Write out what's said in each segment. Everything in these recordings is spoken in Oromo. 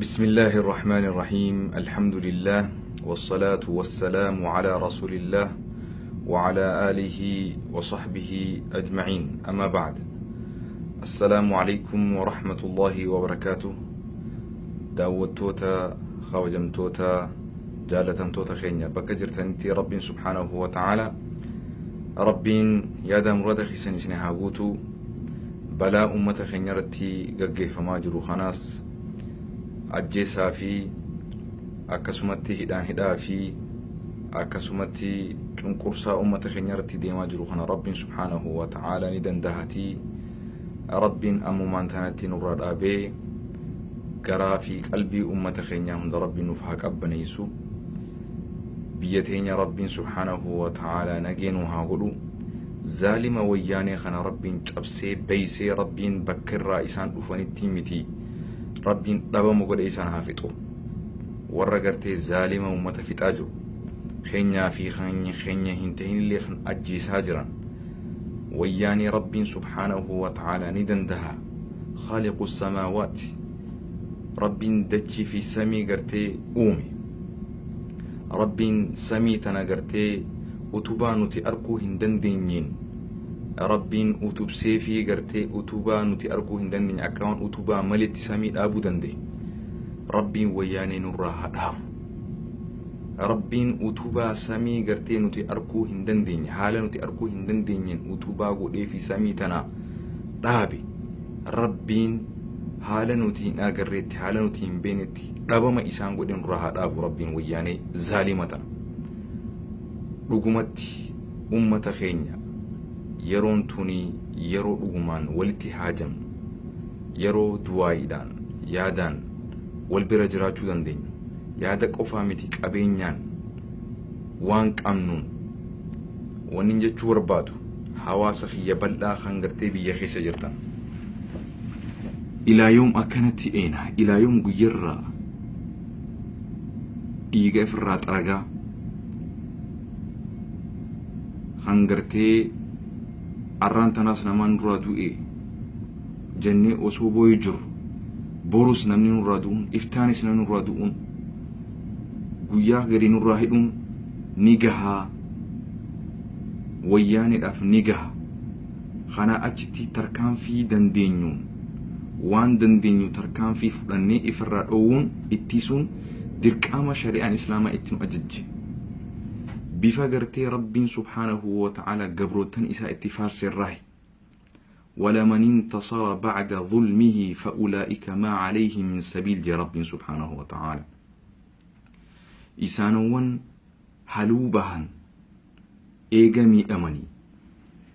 بسم الله الرحمن الرحيم. الحمد لله والصلاة والسلام على رسول الله وعلى آله وصحبه أجمعين. أما بعد، السلام عليكم ورحمة الله وبركاته. داود توتا خوجم توتا جالتم توتا خينيا بكجرتنتي رب سبحانه وتعالى ربين يادا مراد خيسن سنهاغوتو بلا أمة خينيرتي ققه فما جرو خناس ajjeesaa fi akkasumatti hidhaa fi akkasumatti cunqursaa ummata keenya irratti deemaa jiru kana rabbiin subhaanahu wa ta'ala ni dandahatii. Rabbiin ammumaan tanatti nurraa dhaabee garaa fi qalbii ummata keenyaa hunda rabbiin nuuf haa qabbaneessu. Biyya teenya rabbiin subhaanahu wa ta'ala nageenuu haa godhu. Zaalima wayyaanee kana rabbiin cabsee beeysee rabbiin bakka irraa isaan dhufanitti miti rabbiin dhabamu godhe isaan haa fixu. Warra gartee zaalima ummata fixaa jiru keenyaa fi keenya hin ta'inillee kan ajjeesaa jiran wayyaanii rabbiin subhaanahu wa ta'ala ni dandaha. Khaaliqu samaawaati, rabbiin dachii fi samii gartee uume. Rabbiin samii tana gartee utubaa nuti arguu hin dandeenyeen rabbiin utubsee fi gartee utubaa nuti arguu hin dandeenye akkaan utubaa malitti samii dhaabuu danda'e. Rabbiin wayyaanee nurraa haa dhaabu. Rabbiin utubaa samii gartee nuti arguu hin dandeenye haala nuti arguu hin dandeenyeen utubaa godhee fi samii tana dhaabe. Rabbiin haala nuti hin agarreetti haala nuti hin beenetti dhabama isaan godhe nurraa haa dhaabu. Rabbiin wayyaanee zaalima tana dhugumatti ummata keenya yeroon tuni yeroo dhugumaan walitti haajamnu, yeroo du'aayiidhaan yaadaan wal bira jiraachuu dandeenyu, yaada qofaa miti qabeenyaan waan qabnuun wanni jechuu barbaadu hawaasa kiyya bal'aa kan gartee biyya keessa jirtan ilaa yoom akkanatti eena, ilaa yoom guyyarraa dhiiga ifirraa xaragaa kan gartee arraan tanaas namaan nurraa du'e jennee osoo boo'ee jiru borus namni nurraa du'uun iftaanis namni nurraa du'uun guyyaa gadi nurraa hidhuun ni gahaa. Wayyaanidhaaf ni gaha. Kanaa achitti tarkaanfii dandeenyuun waan dandeenyu tarkaanfii fudhannee ifirraa dhoowwuun ittisuun dirqama shari'aan islaamaa itti nu ajajje. بفا قرتي ربي سبحانه وتعالى قبروتن إساء اتفار سره ولمن انتصر بعد ظلمه فأولئك ما عليه من سبيل جي ربي سبحانه وتعالى. إسانوان حلوبهن إيغا مي أمني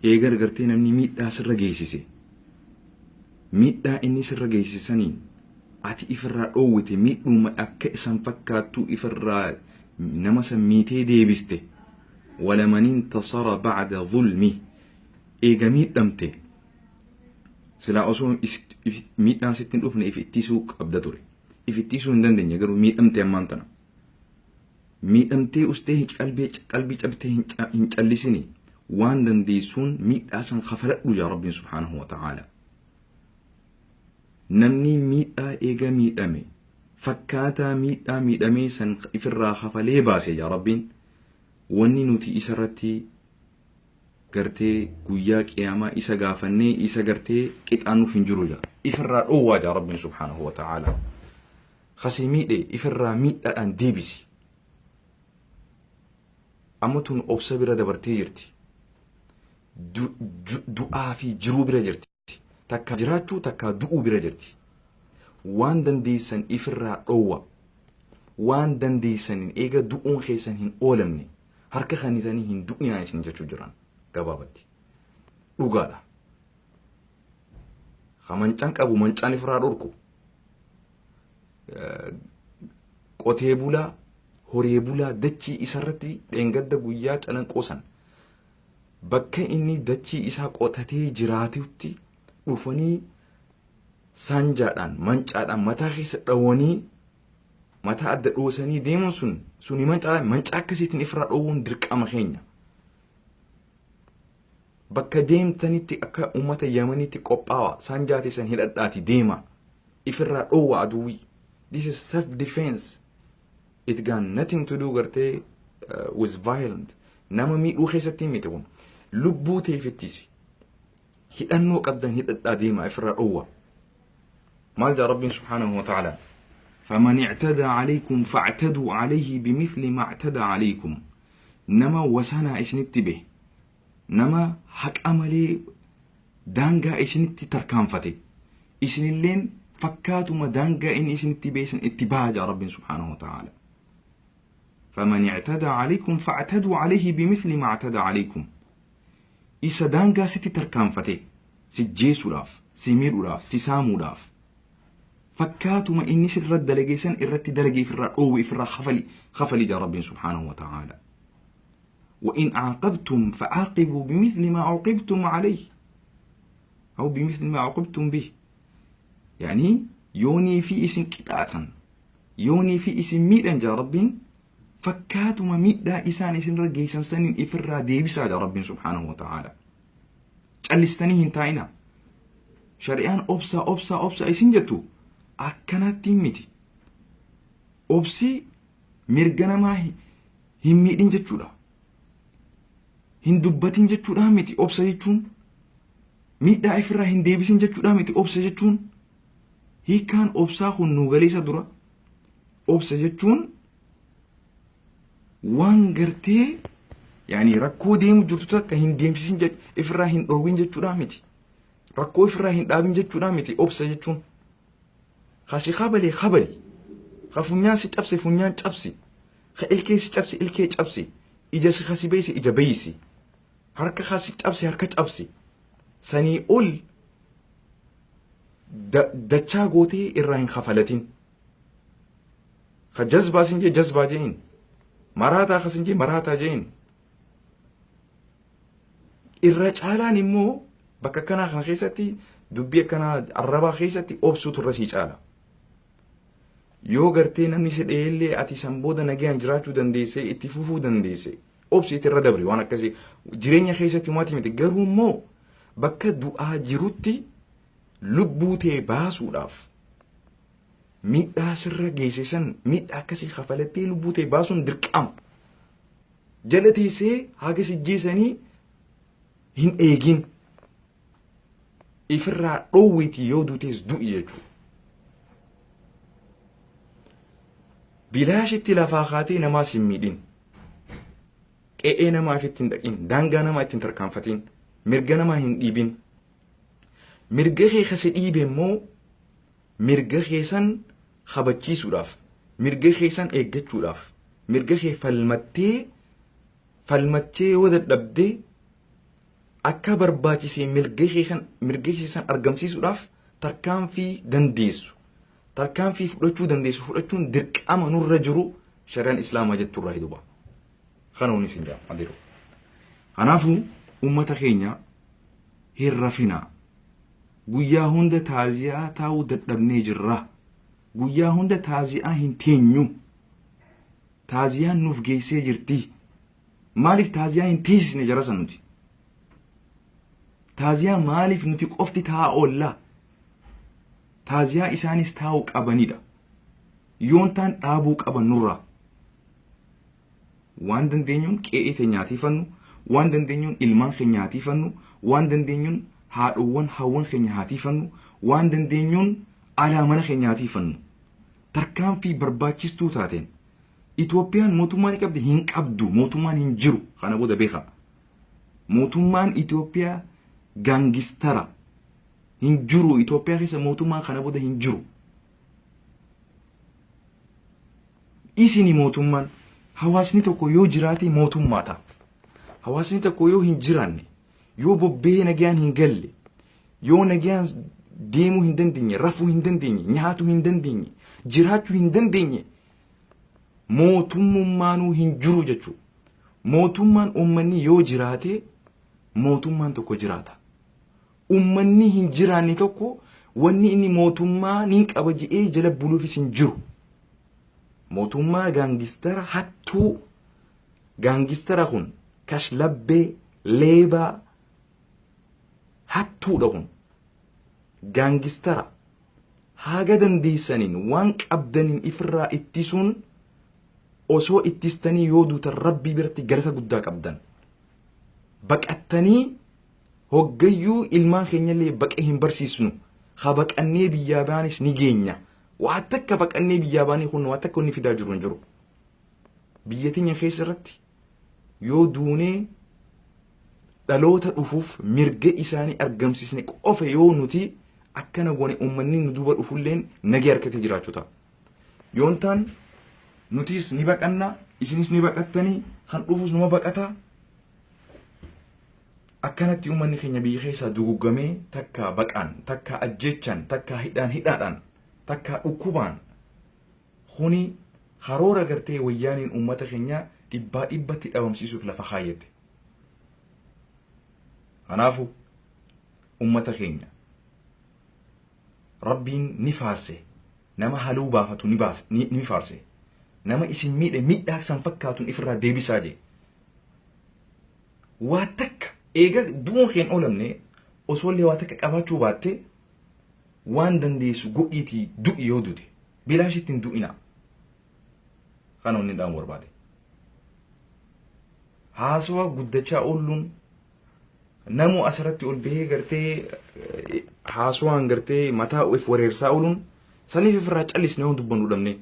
إيغا قرتي نمني ميدا سر جيسيسي ميدا إني سر جيسيسانين أتي إفرا أوتي ميدو ما أكئسان فكاتو إفرا نمسا ميتي ديبستي. ولمن انتصر بعد ظلمه إيغا ميدمتي سلا أصول ميدان ستين أفنى إفتيسو أبداتوري إفتيسو ندندن يقروا ميدمتي أمانتنا ميدمتي أستيه قلبي أبتيه هنجالسيني وان دنديسون ميداسا خفلت يا ربي سبحانه وتعالى. نمني ميدا إيغا ميدامي فكاتا ميدامي سن إفرا خفلي باسي يا ربي. wanni nuti isarratti gartee guyyaa qiyaamaa isa gaafannee isa gartee qixaanuuf hin jiru jaa ifirraa dhoowwaa jaa rabbiin subhaanahu wa ta'ala. Khasii miidhe ifirraa miidhaadhaan deebisi. Amma tun obsa bira dabartee jirti. Du'aa fi jiruu bira jirti. Takka jiraachuu takka du'uu bira jirti. Waan dandeessan ifirraa dhoowwa. Waan dandeessan eega du'uun keessan hin oolamne harka kanitanii hin du'inaa isin jechuu jiran gabaabatti dhugaadha. Mancaan qabu mancaan ifirraa dhorku qotee bulaa horee bulaa dachii isarratti dheengadda guyyaa calanqoosan bakka inni dachii isaa qotatee jiraatetti dhufanii saanjaadhaan mancaadhaan mataa keessa dhawanii mata adda dhoosanii deemuun suni mancaa akkasiitiin ifirraa dhoowwuun dirqama keenya. Bakka deemtanitti akka ummata Yamanitti qophaawa saanjaa teessan hidhadhaati deema ifirraa dhoowwa aduwwi This is self-defense. It got nothing to do gartee with violent. Nama miidhuu keessatti miti kun lubbuu teefettisi. Hidhannoo qabdan hidhadhaa deemaa ifirraa dhowwa. Maal jaa Rabbiin subhaanahu wa ta'ala. فمن اعتدى عليكم فاعتدوا عليه بمثل ما اعتدى عليكم. نما وسانا إسنت به. نما حق أملي دانجا إسنت تركان فتي. إسن اللين فكاتما دانجا إن إسنت بيسن اتباع رب سبحانه وتعالى. فمن اعتدى عليكم فاعتدوا عليه بمثل ما اعتدى عليكم. إسا دانجا ستي تركان فتي. سجيسو راف. سيميرو راف. سيسامو راف. فكاتما إني سر الدلقيسان إرت دلقي في الرأو في خفلي جا رب سبحانه وتعالى. وإن عاقبتم فعاقبوا بمثل ما عوقبتم عليه أو بمثل ما عوقبتم به. يعني يوني في اسم كتاتا يوني في اسم ميدا جا رب فكاتما ميدا إسان اسم رقيسان سنين إفرا ديبسا جا رب سبحانه وتعالى. جلستنيهن تاينا شريان أبسا اسم جتو akkanatti miti obsi mirga namaa hin miidhin jechuudha hin dubbatin jechuudha miti obsa jechuun miidhaa ifirraa hin deebisin jechuudha miti obsa jechuun hiikaan obsaa kun nu galeessa dura obsa jechuun waan gartee yaani rakkoo deemu jirtu takka hin deemsisin ifirraa hin dhoowwin jechuudha miti rakkoo ifirraa hin dhaabin jechuudha miti obsa jechuun خاسي خبلي خفنيان سي تبسي فنيان تبسي خإلكي سي تبسي إلكي تبسي إجا سي خاسي بيسي إجا بيسي هركا خاسي تبسي هركا تبسي ساني أول دچا غوتي إراهن خفلتين خجزبا سنجي جزبا جين مراتا خسنجي مراتا جين الرجالان إمو بكا كنا خيستي دبي كنا الربا خيستي أبسوط الرسيج آلا yoo gartee namni sedheellee ati san booda nagaan jiraachuu dandeesse itti fufuu dandeesse obsiiti irra dabri waan akkasii jireenya keessatti uummati miti garuu immoo bakka du'aa jirutti lubbuu tee baasuudhaaf miidhaa sirra geessisan miidhaa akkasii kafalattee lubbuu tee baasuun dirqama jala teessee haga sijjeessanii hin eegin ifirraa dhoowwiti yoo duutees du'i jechuudha. bilaashitti lafaa kaatee namaa sin miidhin qe'ee namaa ifittiin dhaqin daangaa namaa ittiin tarkaanfatiin mirga namaa hin dhiibin mirga kee kase dhiibe immoo mirga keessan kabachiisuudhaaf mirga keessan eeggachuudhaaf mirga kee falmattee yoo dadhabde akka barbaachisee mirga keessan argamsiisuudhaaf tarkaanfii dandeessu. tarkaanfii fudhachuu dandeessu fudhachuun dirqama nurra jiru shari'aan islaamaa jettu irraa hiduba kanauni sinjaa adiru kanaafu ummata keenya hin rafina guyyaa hunda taaziyaa taa'uu dadhabnee jirra guyyaa hunda taaziyaa hin teenyu taaziyaan nuuf geessee jirti maaliif taaziyaa hin teessisne jarasan nuti taaziyaa maaliif nuti qofti taa'aa oolla taaziyaa isaanis taa'uu qabanidha yoontaan dhaabuu qaban nurra waan dandeenyuun qe'ee teenyaatiifannu waan dandeenyuun ilmaan keenyaatiifannu waan dandeenyuun haadhowwan hawwan keenyaatiifannu waan dandeenyuun alaa mana keenyaatiifannu tarkaanfii barbaachistuu taateen Itoophiyaan mootummaan qabdi hin qabdu mootummaan hin jiru kana booda beeka mootummaan Itoophiyaa gaangistara hin jiru Itoophiyaa keessa mootummaa kana booda hin jiru isini mootummaan hawaasni tokko yoo jiraate mootummaa ta'a hawaasni tokko yoo hin jiraanne yoo bobbee nagaan hin galle yoo nagaan deemuu hin dandeenye rafuu hin dandeenye nyaatuu hin dandeenye jiraachuu hin dandeenye mootummaanuu hin jiru jechuudha mootummaan uummanni yoo jiraate mootummaan tokko jiraata ummanni hin jiraanne tokko wanni inni mootummaa nin qaba jedhee jala buluufis hin jiru mootummaa gaangistara hattuu gaangistara kun kashlabbee leebaa hattuudha kun gaangistara haga dandeessanin waan qabdanin ifirraa ittisuun osoo ittistanii yoo duutan rabbii biratti galata guddaa qabdan. Baqattanii hoggayyuu ilmaan keenyallee baqee hin barsiisnu. Ha baqannee biyyaa baanis ni geenya. Waa takka baqannee biyyaa baanii kun waa takka inni fidaa jiru hin jiru. Biyya teenya keessa irratti yoo duunee dhaloota dhufuuf mirga isaanii argamsiisne qofa yoo nuti akkana goone uummanni nu duuba dhufulleen nagee harkatee jiraachuu ta'a. Yoon taan nutis ni baqanna, isinis ni baqattanii, kan dhufus numa baqataa. Akkanatti uummanni keenya biyya keessaa duguggamee takka baqaan, takka ajjechaan, takka hidhaadhaan, takka dhukkubaan kuni karoora gartee wayyaaniin uummata keenya dhibbatti dhabamsiisuuf lafa kaayyate. Kanaafu uummata keenya rabbiin ni faarse, nama haluu baafatu ni faarse, nama isin miidhe miidhaa san fakkaatuun ifirraa deebisaa jee. Waa takka eega du'uun keen oolamne osoollee waa takka qabaachuu baatte waan dandeessu godhiitii du'i yoo dute bilaashitti hin du'ina. Kana onni dhaan barbaade. Haasawa guddachaa ooluun namu asirratti ol bahee gartee haasawaan gartee mataa of wareersaa ooluun saniif ifirraa callisnee waan dubbannu dhabne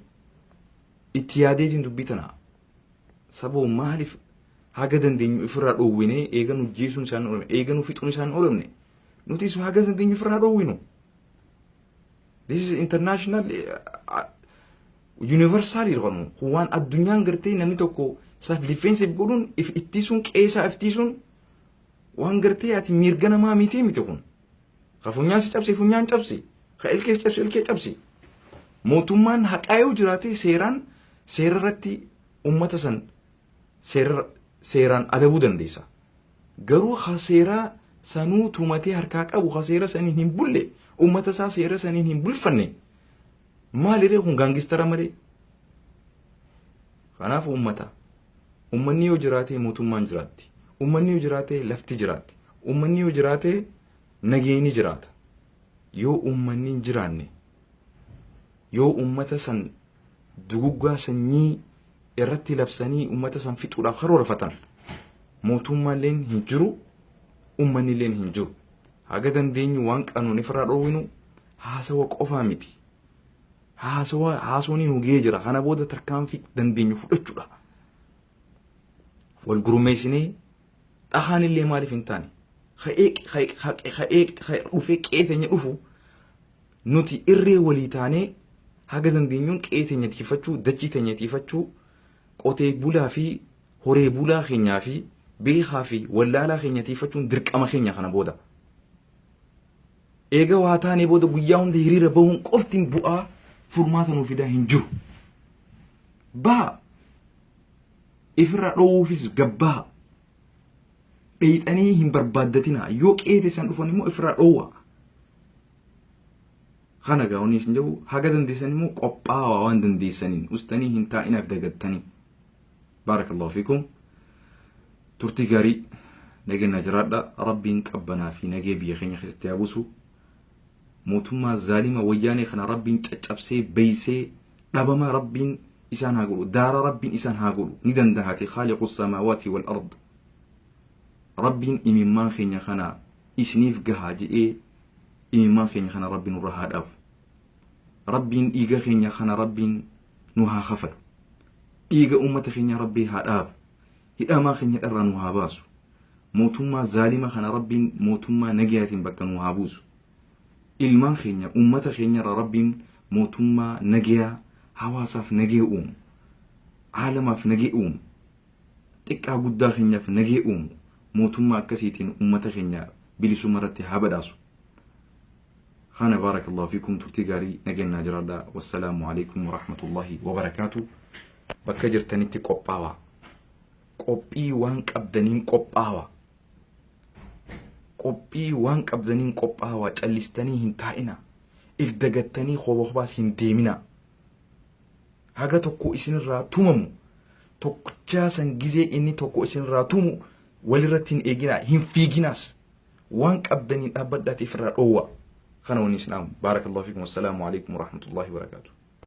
itti yaadeetiin dubbii tana saboo maaliif haga dandeenyu ifirraa dhoowwinee eeganu jeesuun isaan oolamne eeganu fixuun isaan oolamne nutis haga dandeenyu ifirraa dhoowwinu. This is international universal irqanu waan addunyaan gartee namni tokko self defensive godhuun if ittisuun qeesaa ittisuun waan gartee ati mirga namaa miti kun. Ka funyaan si cabse funyaan cabse, ka ilkee si cabse ilkee cabse. Mootummaan haqaayuu jiraate seerarratti ummata san seeraan adabuu dandeessa. Garuu ha seeraa sanuu tumatee harkaa qabu ha seera saniin hin bulle ummata isaa seera saniin hin bulfanne maaliree kun gaangistara malee. Kanaaf ummanni yoo jiraate mootummaan jiraatti. Ummanni yoo jiraate lafti jiraatti. Ummanni yoo jiraate nageenyi jiraata. Yoo ummanni hin jiraanne yoo ummata san duguggaa sanyii irratti labsanii ummata san fixuudhaaf karoorfatan mootummaalleen hin jiru, ummannilleen hin jiru. Haga dandeenyu waan qanuun ifirraa dhoowwinu haasawa qofaa miti. Haasawoon nu ga'ee jira. Kana booda tarkaanfii dandeenyu fudhachuudha. Wal gurmeessinee dhahaanillee maaliif hin taane dhufee qeeteenya dhufu nuti irree walii taanee haga dandeenyuun qeeteenya tiifachuu, dachii teenya tiifachuu, qotee bulaa fi horee bulaa keenyaa fi beekaa fi wallaalaa keenya tiifachuun dirqama keenya kana booda. Eega waa taanee booda guyyaa hunda hiriira bahuun qoftiin bu'aa furmaata nuu fidaa hin jiru. Baa ifirraa dhoowwuufis gabbaa dheeyxanii hin barbaaddatina yoo qeete san dhufan immoo ifirraa dhoowwa. Kana gaa'onni isin jedhu haga dandeessan immoo qophaa'aa waan dandeessaniin ustanii hin taa'inaaf dagattanii. Baarakallahu fiikum. Turtii gaarii nageenya jiraadha. Rabbiin qabbanaa fi nagee biyya keenya keessatti haa buusu. Mootummaa zaalima wayyaanee kana rabbiin caccabsee beeysee dhabama rabbiin isaan haa godhu. Daara rabbiin isaan haa godhu. Ni dandahaati khaaliqu samaawaati wal ard. Rabbiin imimmaan keenya kana isiniif gahaa jedhee imimmaan keenya kana rabbiin nurra haa dhaabu. Rabbiin dhiiga keenya kana rabbiin nu haa kafalu. Dhiiga ummata keenya rabbii haa dhaabu. Hidhamaa keenya dharraa nu haa baasu. Mootummaa zaalima kana rabbiin mootummaa nagayaatiin bakka nu haa buusu. Ilmaan keenya ummata keenya rabbiin mootummaa nagayaa hawaasaaf nagee uumu. Aalamaaf nagee uumu. Xiqqaa guddaa keenyaaf nagee uumu. Mootummaa akkasiitiin ummata keenya bilisummaa irratti haa badhaasu. Khana barakallahu fiikum. Turtii gaarii nageenya jiraadha. Wassalaamu alaikum wa rahmatullahi wa barakaatuh. Bakka jirtanitti qophaa'aa. Qophii waan qabdaniin qophaa'aa. Qophii waan qabdaniin qophaa'aa. Callistanii hin taa'ina. If dagattanii hobaas hin deemina. Haga tokko isinirraa tumamu. Tokkichaa san gizee inni tokko isinirraa tumu walirratti hin eegina. Hin fiiginaas. Waan qabdaniin dhaabbadhaatiif irraa dhoowwa. خنوني سنام. بارك الله فيكم والسلام عليكم ورحمة الله وبركاته.